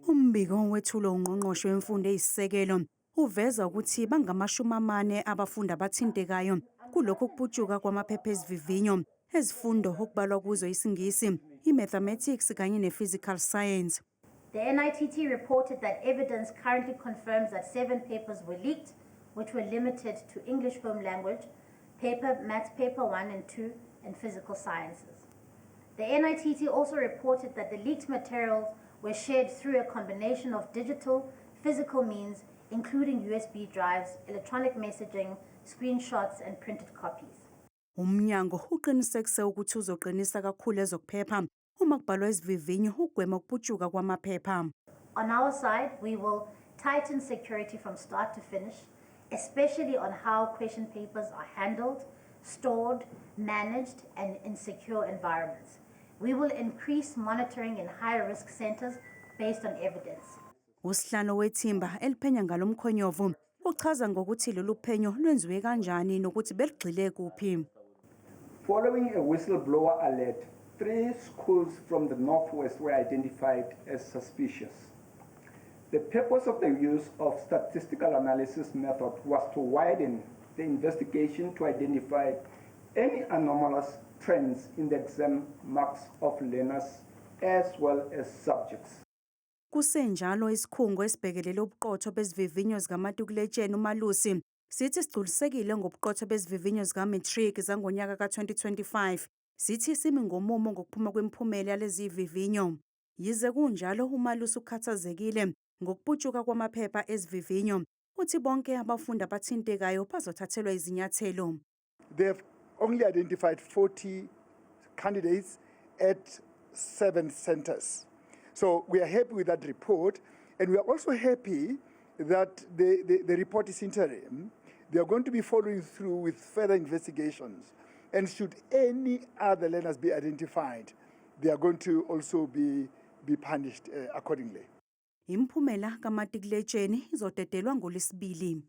Umbiko wethulo ungqongqoshe wemfundo eyisisekelo uveza ukuthi bangamashumi abafundi abathintekayo kulokhu kuputshuka kwamaphepha ezivivinyo ezifundo okubalwa kuzo isiNgisi, imathematics kanye ne-physical science. The NITT reported that evidence currently confirms that 7 papers were leaked, which were limited to English home language, maths paper 1 and 2, and physical sciences. The NITT also reported that the leaked materials were shared through a combination of digital, physical means, including USB drives, electronic messaging, screenshots, and printed copies. Umnyango uqinisekise ukuthi uzoqinisa kakhulu ezokuphepha uma kubalwa izivivinyo ukugwema ukuputshuka kwamaphepha. On our side, we will tighten security from start to finish, especially on how question papers are handled, stored, managed, and in secure environments. We will increase monitoring in high-risk centers based on evidence. Usihlalo wethimba eliphenya ngalomkhonyovu uchaza ngokuthi lolu phenyo lwenziwe kanjani nokuthi beligxile kuphi. Following a whistleblower alert, 3 schools from the northwest were identified as suspicious. The purpose of the use of statistical analysis method was to widen the investigation to identify any anomalous trends in the exam marks of learners as well as subjects. Kusenjalo isikhungo esibhekelele ubuqotho bezivivinyo zikamatikuletsheni uMalusi sithi sigculisekile ngobuqotho bezivivinyo zika-matric zangonyaka ka-2025 sithi simi ngomumo ngokuphuma kwemiphumela yalezi zivivinyo. Yize kunjalo uMalusi ukhathazekile ngokuputshuka kwamaphepha ezivivinyo uthi bonke abafundi abathintekayo bazothathelwa izinyathelo. They have only identified 40 candidates at 7 centers. So we are happy with that report, and we are also happy that the report is interim. They are going to be following through with further investigations, and should any other learners be identified, they are going to also be punished accordingly. Imiphumela kamatikuletsheni izodedelwa ngoLwesibili.